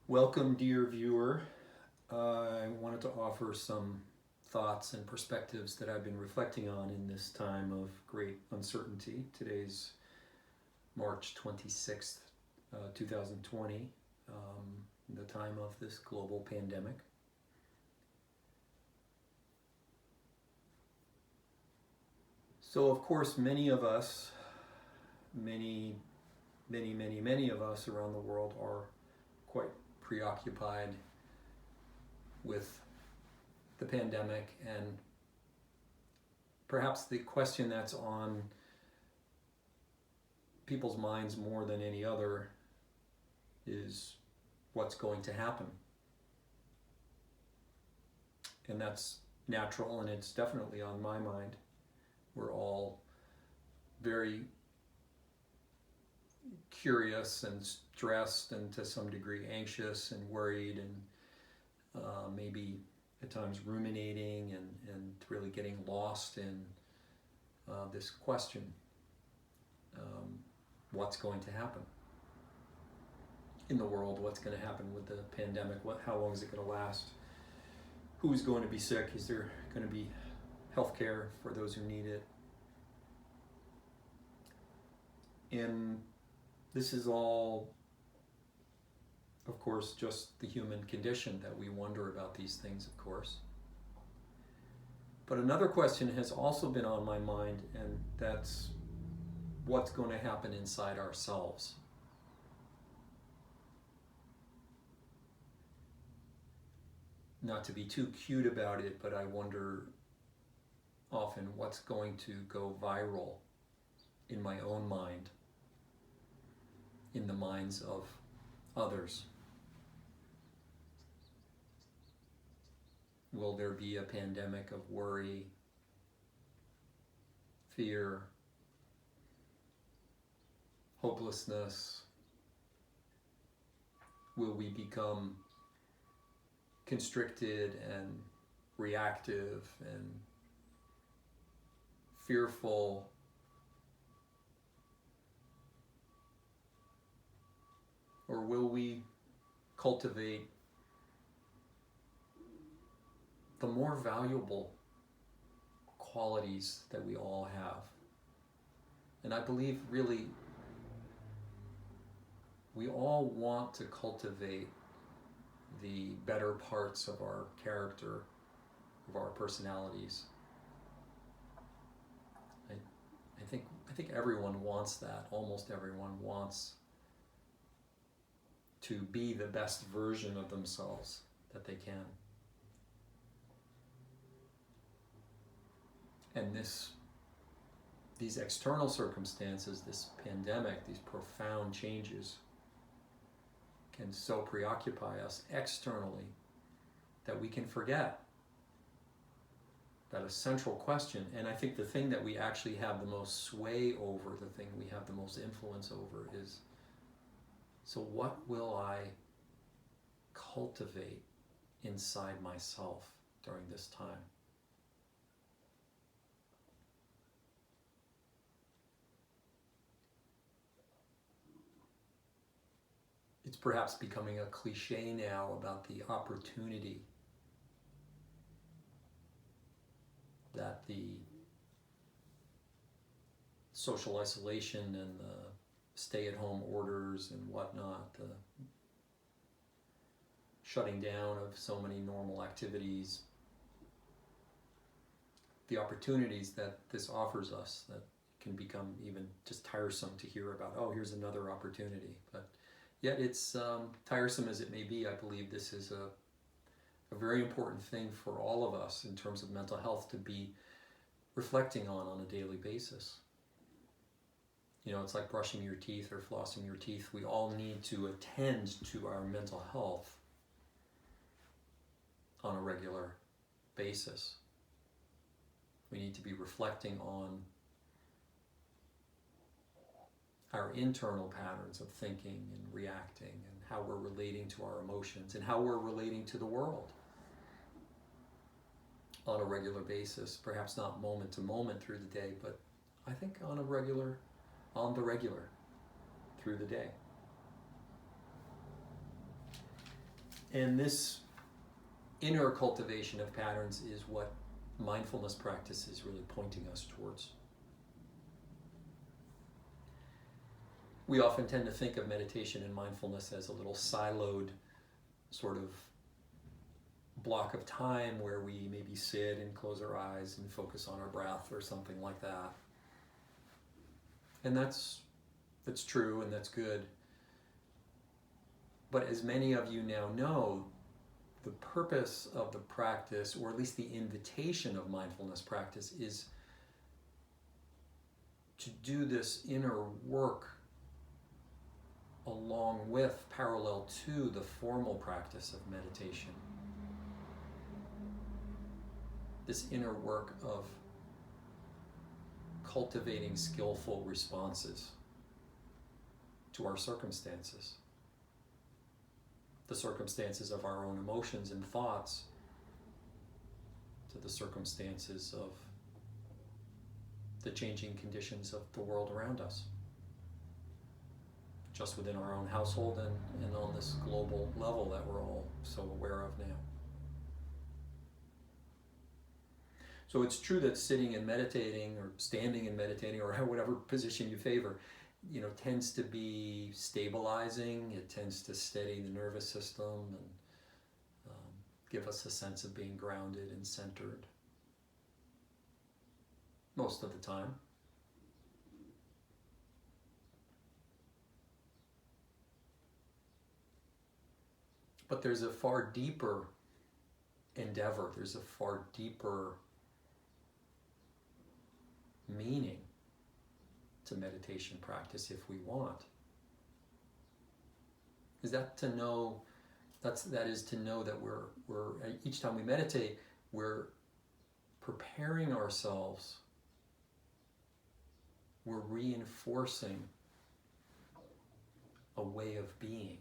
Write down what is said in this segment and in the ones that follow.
Welcome, dear viewer. I wanted to offer some thoughts and perspectives that I've been reflecting on in this time of great uncertainty. Today's March 26th, 2020, the time of this global pandemic. So, of course, many of us, many of us around the world are quite preoccupied with the pandemic, and perhaps the question that's on people's minds more than any other is what's going to happen. And that's natural, and it's definitely on my mind. We're all very curious and stressed and to some degree anxious and worried and maybe at times ruminating and really getting lost in this question, what's going to happen in the world, what's going to happen with the pandemic, how long is it going to last, who's going to be sick, is there going to be health care for those who need it. And this is all, of course, just the human condition that we wonder about these things, of course. But another question has also been on my mind, and that's what's going to happen inside ourselves. Not to be too cute about it, but I wonder often what's going to go viral in my own mind, in the minds of others. Will there be a pandemic of worry, fear, hopelessness? Will we become constricted and reactive and fearful? Or will we cultivate the more valuable qualities that we all have? And I believe really we all want to cultivate the better parts of our character, of our personalities. I think everyone wants that. Almost everyone wants to be the best version of themselves that they can. And these external circumstances, this pandemic, these profound changes can so preoccupy us externally that we can forget that a central question, and I think the thing that we actually have the most sway over, the thing we have the most influence over is, so what will I cultivate inside myself during this time? It's perhaps becoming a cliche now about the opportunity that the social isolation and the stay-at-home orders and whatnot, the shutting down of so many normal activities, the opportunities that this offers us that can become even just tiresome to hear about. Oh, here's another opportunity. But yet it's tiresome as it may be, I believe this is a very important thing for all of us in terms of mental health to be reflecting on a daily basis. You know, it's like brushing your teeth or flossing your teeth. We all need to attend to our mental health on a regular basis. We need to be reflecting on our internal patterns of thinking and reacting and how we're relating to our emotions and how we're relating to the world on a regular basis, perhaps not moment to moment through the day, but I think on the regular through the day. And this inner cultivation of patterns is what mindfulness practice is really pointing us towards. We often tend to think of meditation and mindfulness as a little siloed sort of block of time where we maybe sit and close our eyes and focus on our breath or something like that. And that's true and that's good. But as many of you now know, the purpose of the practice, or at least the invitation of mindfulness practice, is to do this inner work along with, parallel to, the formal practice of meditation. This inner work of cultivating skillful responses to our circumstances, the circumstances of our own emotions and thoughts, to the circumstances of the changing conditions of the world around us, just within our own household and on this global level that we're all so aware of now. So it's true that sitting and meditating, or standing and meditating, or whatever position you favor, tends to be stabilizing. It tends to steady the nervous system and give us a sense of being grounded and centered most of the time. But there's a far deeper endeavor, there's a far deeper meaning to meditation practice if we want. Is that to know, that is to know that we're each time we meditate, we're preparing ourselves, we're reinforcing a way of being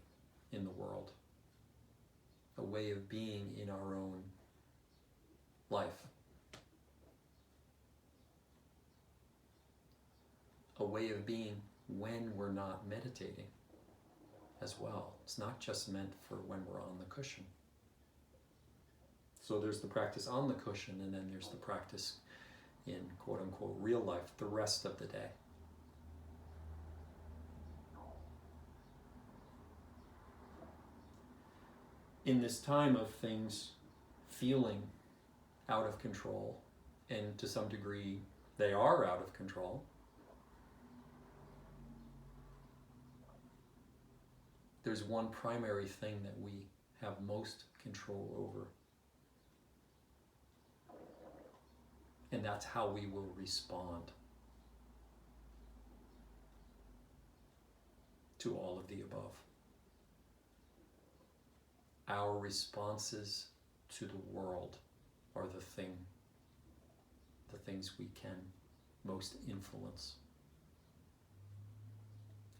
in the world, a way of being in our own life, a way of being when we're not meditating as well. It's not just meant for when we're on the cushion. So there's the practice on the cushion, and then there's the practice in quote-unquote real life the rest of the day. In this time of things feeling out of control, and to some degree they are out of control, there's one primary thing that we have most control over, and that's how we will respond to all of the above. Our responses to the world are the things we can most influence.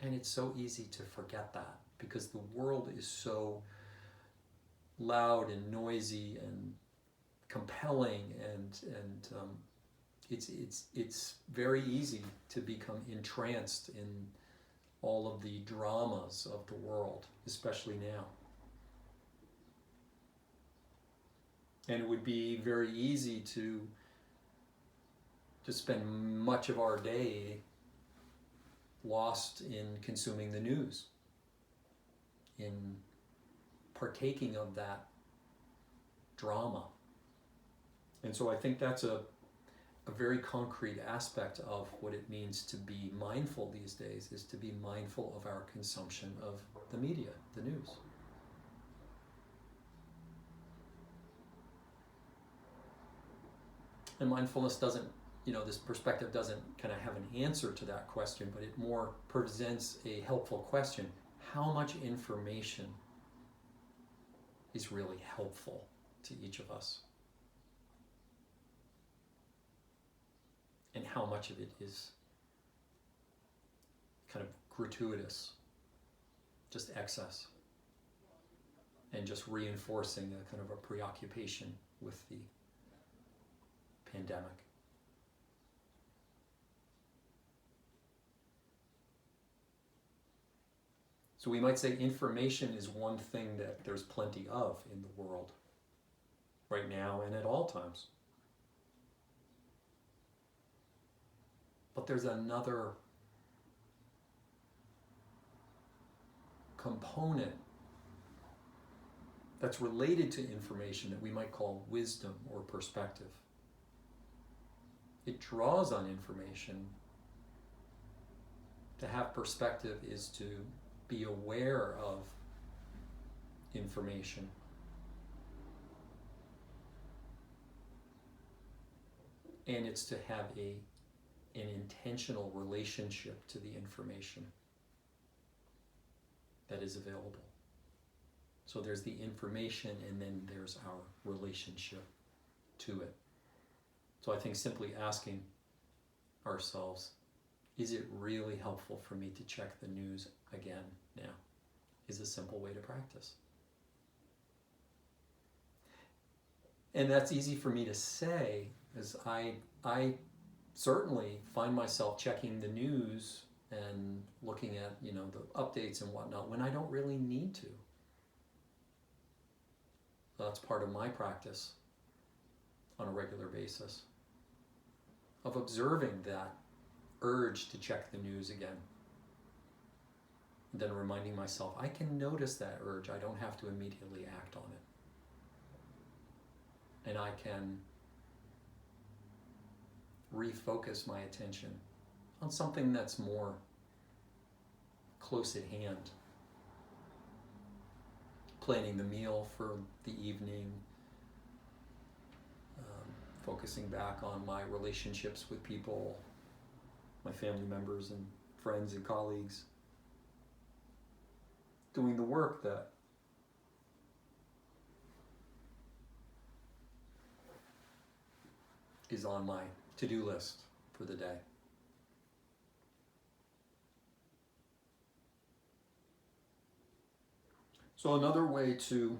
And it's so easy to forget that, because the world is so loud and noisy and compelling, and it's very easy to become entranced in all of the dramas of the world, especially now. And it would be very easy to spend much of our day lost in consuming the news, in partaking of that drama. And so I think that's a very concrete aspect of what it means to be mindful these days, is to be mindful of our consumption of the media, the news. And mindfulness doesn't, this perspective doesn't kind of have an answer to that question, but it more presents a helpful question. How much information is really helpful to each of us? And how much of it is kind of gratuitous, just excess, and just reinforcing a kind of a preoccupation with the pandemic. So we might say information is one thing that there's plenty of in the world right now and at all times. But there's another component that's related to information that we might call wisdom or perspective. It draws on information. To have perspective is to be aware of information. And it's to have an intentional relationship to the information that is available. So there's the information, and then there's our relationship to it. So I think simply asking ourselves, is it really helpful for me to check the news again now? Is a simple way to practice. And that's easy for me to say, as I certainly find myself checking the news and looking at, the updates and whatnot when I don't really need to. That's part of my practice on a regular basis, of observing that urge to check the news again. And then reminding myself, I can notice that urge. I don't have to immediately act on it. And I can refocus my attention on something that's more close at hand. Planning the meal for the evening, focusing back on my relationships with people, my family members and friends and colleagues, doing the work that is on my to-do list for the day. So another way to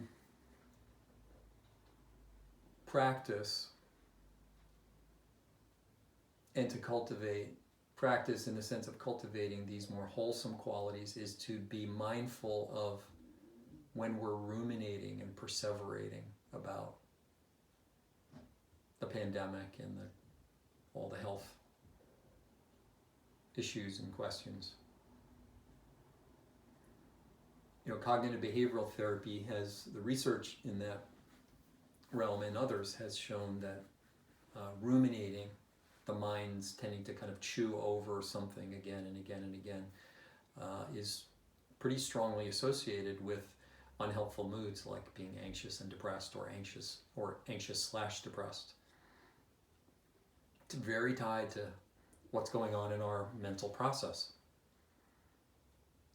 practice and to practice in the sense of cultivating these more wholesome qualities is to be mindful of when we're ruminating and perseverating about the pandemic and all the health issues and questions. Cognitive behavioral therapy the research in that realm and others has shown that ruminating, the mind's tending to kind of chew over something again and again and again, is pretty strongly associated with unhelpful moods like being anxious and depressed, or anxious/depressed. It's very tied to what's going on in our mental process.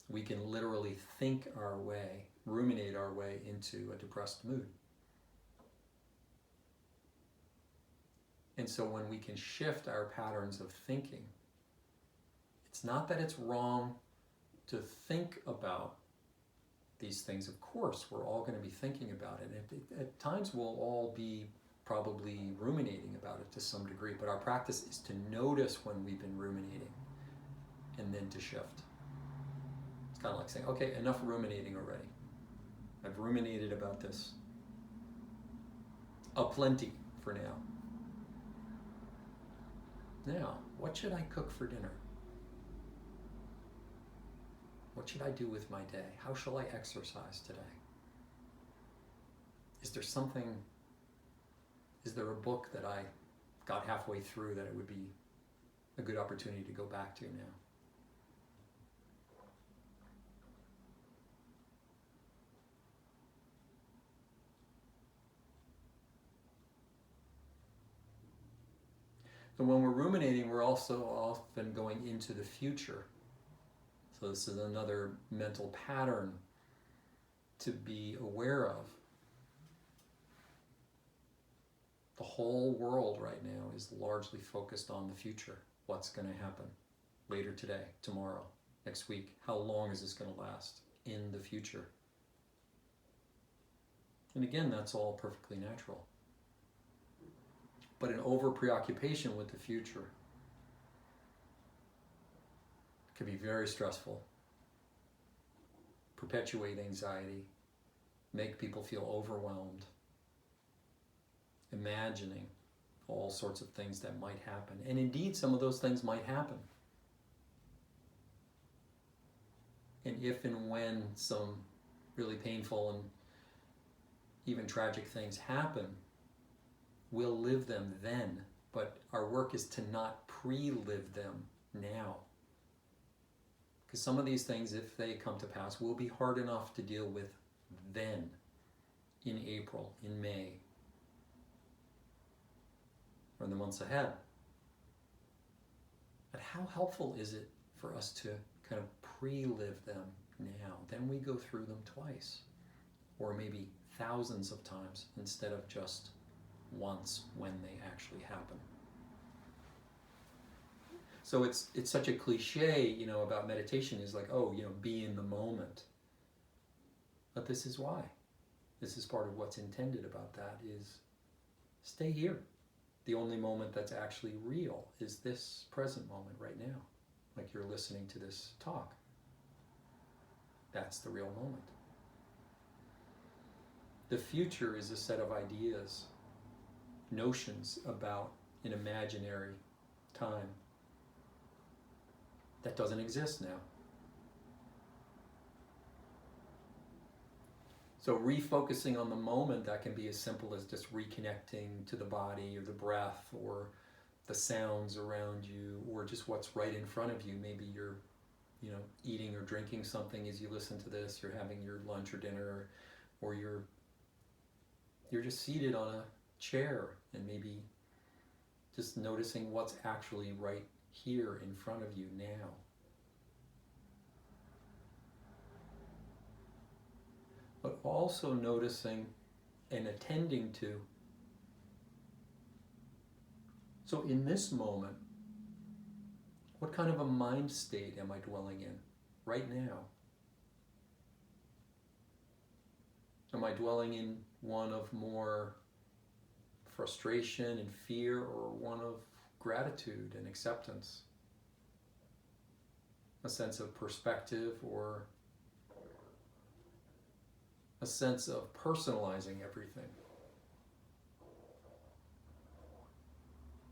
We can literally ruminate our way into a depressed mood. And so when we can shift our patterns of thinking, it's not that it's wrong to think about these things. Of course, we're all going to be thinking about it. And at times we'll all be probably ruminating about it to some degree, but our practice is to notice when we've been ruminating and then to shift. It's kind of like saying, okay, enough ruminating already. I've ruminated about this aplenty for now. Now, what should I cook for dinner? What should I do with my day? How shall I exercise today? Is there a book that I got halfway through that it would be a good opportunity to go back to now? So when we're ruminating, we're also often going into the future. So this is another mental pattern to be aware of. The whole world right now is largely focused on the future. What's going to happen later today, tomorrow, next week? How long is this going to last in the future? And again, that's all perfectly natural. But an over-preoccupation with the future can be very stressful. perpetuate anxiety, make people feel overwhelmed, imagining all sorts of things that might happen. And indeed, some of those things might happen. And if and when some really painful and even tragic things happen, we'll live them then. But our work is to not pre-live them now. Because some of these things, if they come to pass, will be hard enough to deal with then, in April, in May, or in the months ahead. But how helpful is it for us to kind of pre-live them now? Then we go through them twice, or maybe thousands of times instead of just once when they actually happen. So it's such a cliche, about meditation is like, be in the moment. But this is why. This is part of what's intended about that is stay here. The only moment that's actually real is this present moment right now. Like you're listening to this talk. That's the real moment. The future is a set of ideas, notions about an imaginary time that doesn't exist now. So refocusing on the moment, that can be as simple as just reconnecting to the body or the breath or the sounds around you or just what's right in front of you. Maybe you're eating or drinking something as you listen to this, you're having your lunch or dinner, or you're just seated on a chair and maybe just noticing what's actually right here in front of you now. But also noticing and attending to. So in this moment, what kind of a mind state am I dwelling in right now? Am I dwelling in one of more frustration and fear, or one of gratitude and acceptance? A sense of perspective, or a sense of personalizing everything?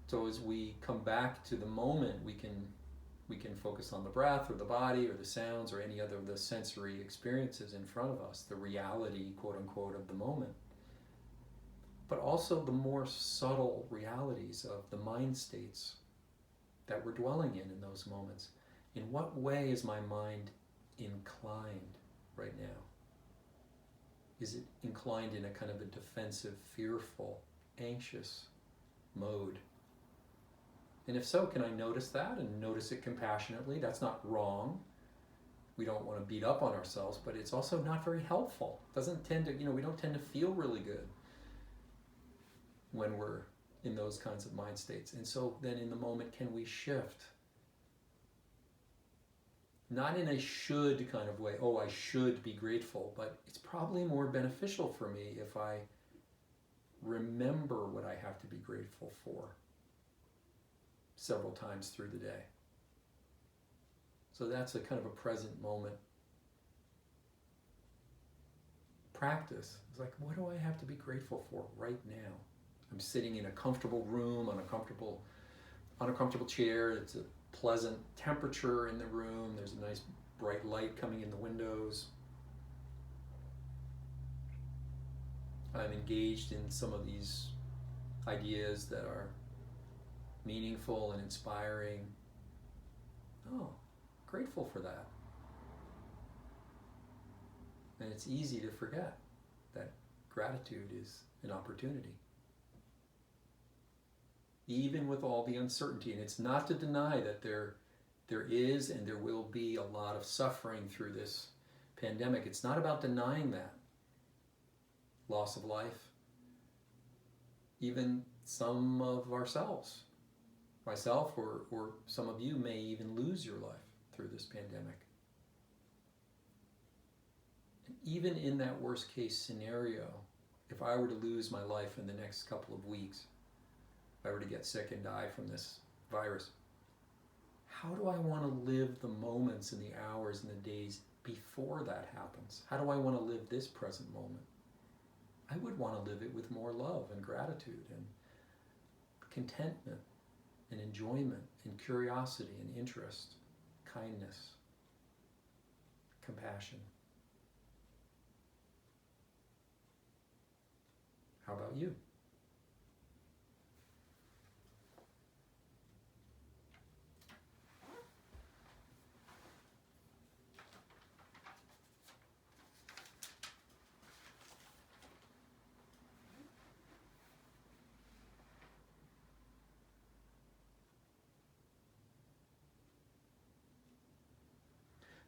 So as we come back to the moment, we can focus on the breath or the body or the sounds or any other of the sensory experiences in front of us, the reality, quote unquote, of the moment. But also the more subtle realities of the mind states that we're dwelling in those moments. In what way is my mind inclined right now? Is it inclined in a kind of a defensive, fearful, anxious mode? And if so, can I notice that and notice it compassionately? That's not wrong. We don't want to beat up on ourselves, but it's also not very helpful. It doesn't tend to, we don't tend to feel really good when we're in those kinds of mind states. And so then in the moment, can we shift? Not in a should kind of way, I should be grateful, but it's probably more beneficial for me if I remember what I have to be grateful for several times through the day. So that's a kind of a present moment practice. It's like, what do I have to be grateful for right now? I'm sitting in a comfortable room, on a comfortable chair. It's a pleasant temperature in the room. There's a nice bright light coming in the windows. I'm engaged in some of these ideas that are meaningful and inspiring. Grateful for that. And it's easy to forget that gratitude is an opportunity. Even with all the uncertainty, and it's not to deny that there is and there will be a lot of suffering through this pandemic. It's not about denying that. Loss of life, even some of ourselves, myself or some of you may even lose your life through this pandemic. And even in that worst case scenario, if I were to lose my life in the next couple of weeks, if I were to get sick and die from this virus, how do I want to live the moments and the hours and the days before that happens. How do I want to live this present moment? I would want to live it with more love and gratitude and contentment and enjoyment and curiosity and interest, kindness, compassion. How about you?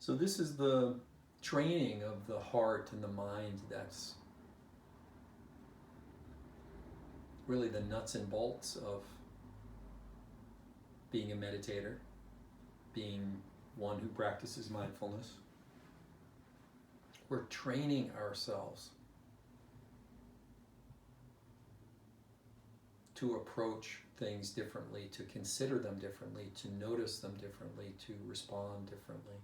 So this is the training of the heart and the mind that's really the nuts and bolts of being a meditator, being one who practices mindfulness. We're training ourselves to approach things differently, to consider them differently, to notice them differently, to respond differently.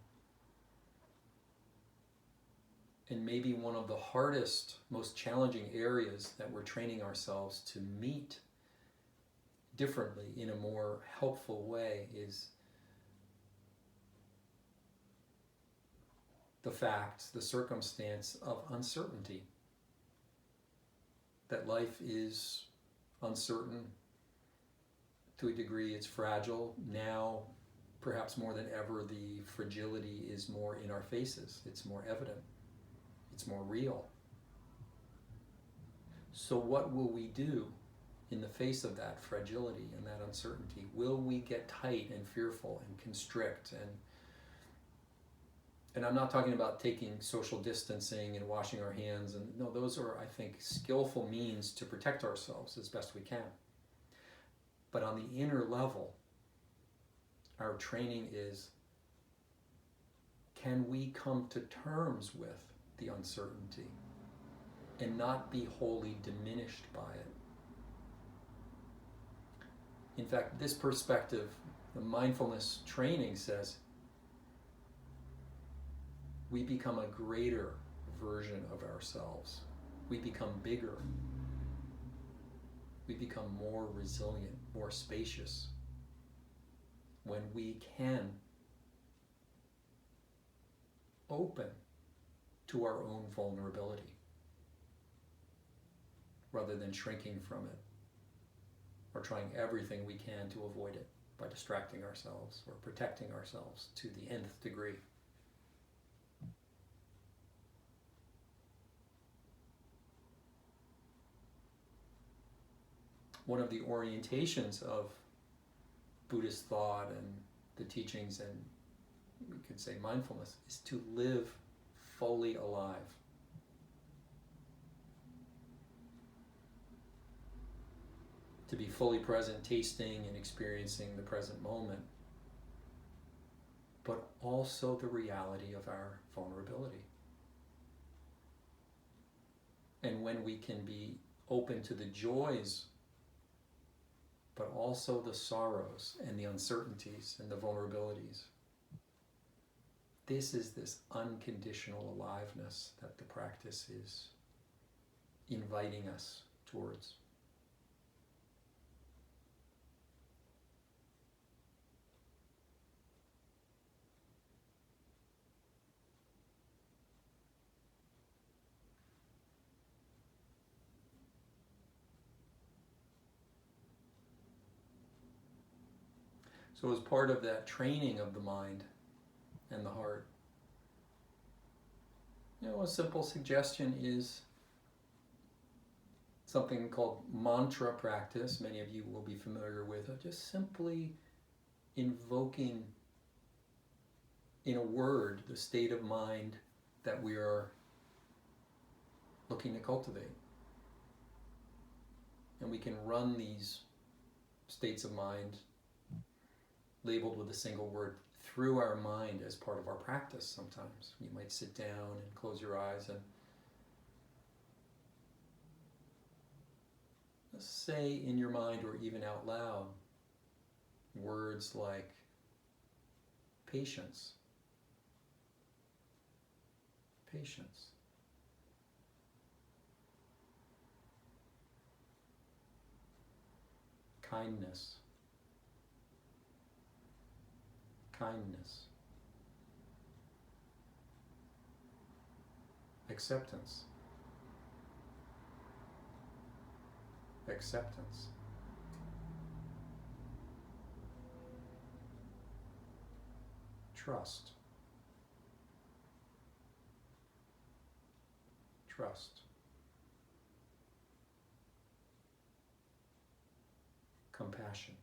And maybe one of the hardest, most challenging areas that we're training ourselves to meet differently in a more helpful way is the fact, the circumstance of uncertainty. That life is uncertain. To a degree, it's fragile. Now, perhaps more than ever, the fragility is more in our faces. It's more evident. It's more real. So what will we do in the face of that fragility and that uncertainty? Will we get tight and fearful and constrict? And I'm not talking about taking social distancing and washing our hands. And no, those are, I think, skillful means to protect ourselves as best we can. But on the inner level, our training is, can we come to terms with the uncertainty and not be wholly diminished by it? In fact, this perspective, the mindfulness training says, we become a greater version of ourselves. We become bigger. We become more resilient, more spacious, when we can open to our own vulnerability rather than shrinking from it or trying everything we can to avoid it by distracting ourselves or protecting ourselves to the nth degree. One of the orientations of Buddhist thought and the teachings, and we could say mindfulness, is to live fully alive. To be fully present, tasting and experiencing the present moment, but also the reality of our vulnerability. And when we can be open to the joys, but also the sorrows and the uncertainties and the vulnerabilities, this is this unconditional aliveness that the practice is inviting us towards. So as part of that training of the mind and the heart, a simple suggestion is something called mantra practice. Many of you will be familiar with it. Just simply invoking in a word the state of mind that we are looking to cultivate. And we can run these states of mind labeled with a single word through our mind as part of our practice sometimes. You might sit down and close your eyes and say in your mind or even out loud words like patience, patience. Kindness. Kindness. Acceptance. Acceptance. Trust. Trust. Compassion.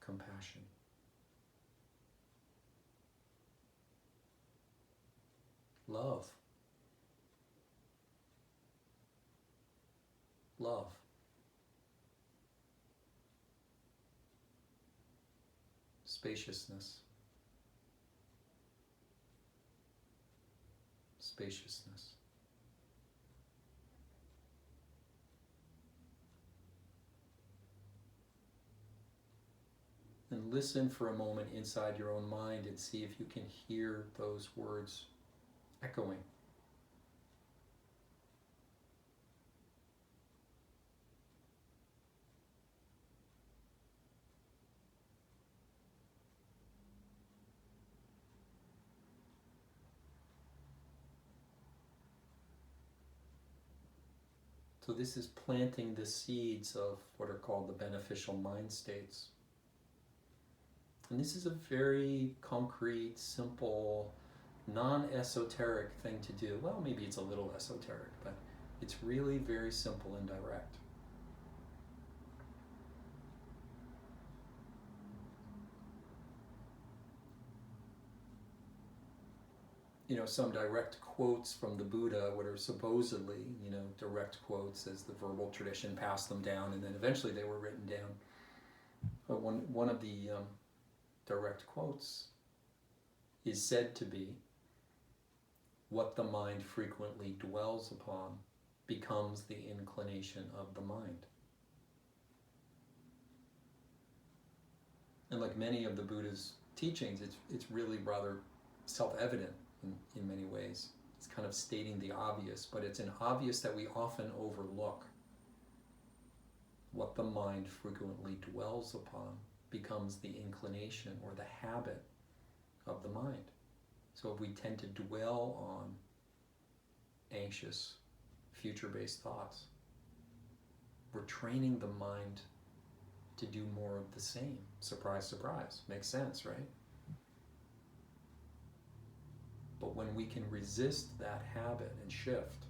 Compassion. Love. Love. Spaciousness. Spaciousness. And listen for a moment inside your own mind and see if you can hear those words echoing. So this is planting the seeds of what are called the beneficial mind states. And this is a very concrete, simple, non-esoteric thing to do. Well, maybe it's a little esoteric, but it's really very simple and direct. You know, some direct quotes from the Buddha, what are supposedly, direct quotes as the verbal tradition passed them down, and then eventually they were written down. But one of the direct quotes is said to be, "What the mind frequently dwells upon becomes the inclination of the mind." And like many of the Buddha's teachings, it's really rather self-evident in many ways. It's kind of stating the obvious, but it's an obvious that we often overlook. What the mind frequently dwells upon becomes the inclination or the habit of the mind. So if we tend to dwell on anxious, future-based thoughts, we're training the mind to do more of the same. Surprise, surprise. Makes sense, right? But when we can resist that habit and shift,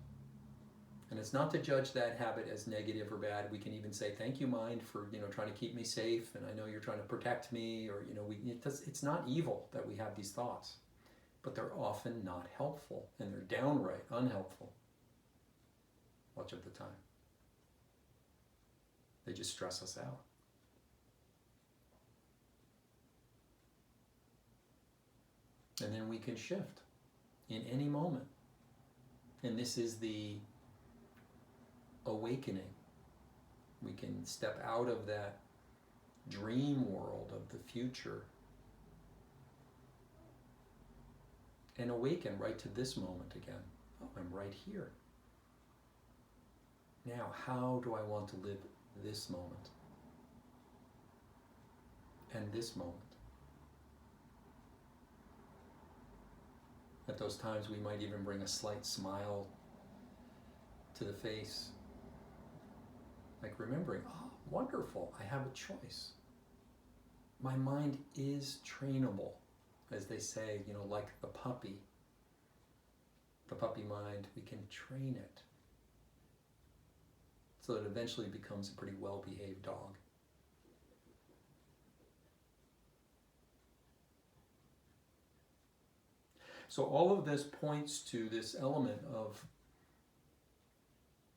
and it's not to judge that habit as negative or bad. We can even say, "Thank you, mind, for trying to keep me safe, and I know you're trying to protect me." Or it's not evil that we have these thoughts, but they're often not helpful, and they're downright unhelpful much of the time. They just stress us out. And then we can shift in any moment. And this is the awakening. We can step out of that dream world of the future and awaken right to this moment again. Oh, I'm right here. Now, how do I want to live this moment? And this moment? At those times, we might even bring a slight smile to the face. Like remembering, oh, wonderful, I have a choice. My mind is trainable, as they say, like the puppy. The puppy mind, we can train it so that it eventually becomes a pretty well-behaved dog. So all of this points to this element of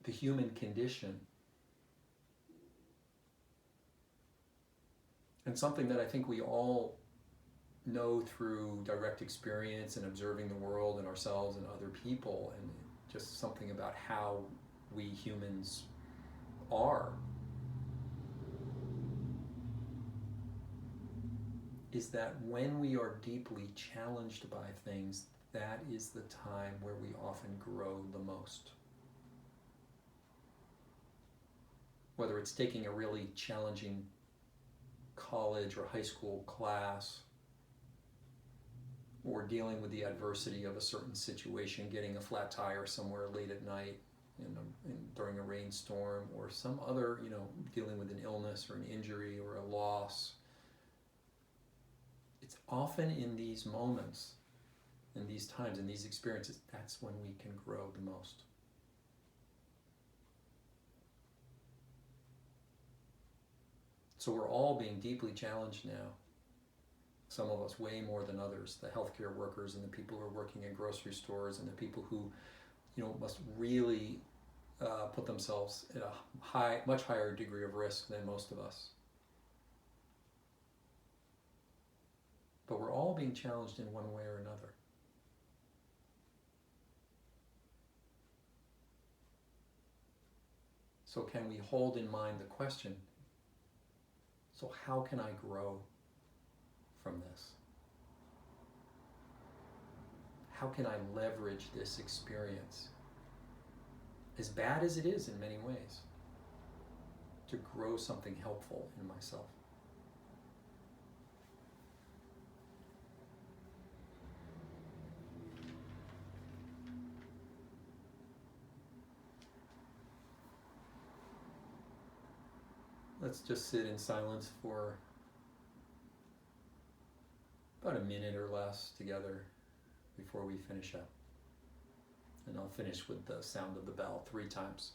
the human condition, and something that I think we all know through direct experience and observing the world and ourselves and other people, and just something about how we humans are. is that when we are deeply challenged by things, that is the time where we often grow the most. Whether it's taking a really challenging college or high school class, or dealing with the adversity of a certain situation, getting a flat tire somewhere late at night during a rainstorm, or some other, dealing with an illness or an injury or a loss. It's often in these moments, in these times, in these experiences, that's when we can grow the most. So we're all being deeply challenged now. Some of us way more than others, the healthcare workers and the people who are working in grocery stores and the people who, must really put themselves at a much higher degree of risk than most of us. But we're all being challenged in one way or another. So can we hold in mind the question, so how can I grow from this? How can I leverage this experience, as bad as it is in many ways, to grow something helpful in myself? Let's just sit in silence for about a minute or less together before we finish up. And I'll finish with the sound of the bell 3 times.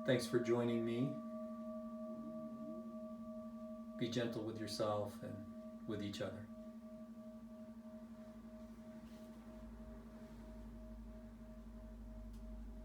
Thanks for joining me. Be gentle with yourself and with each other.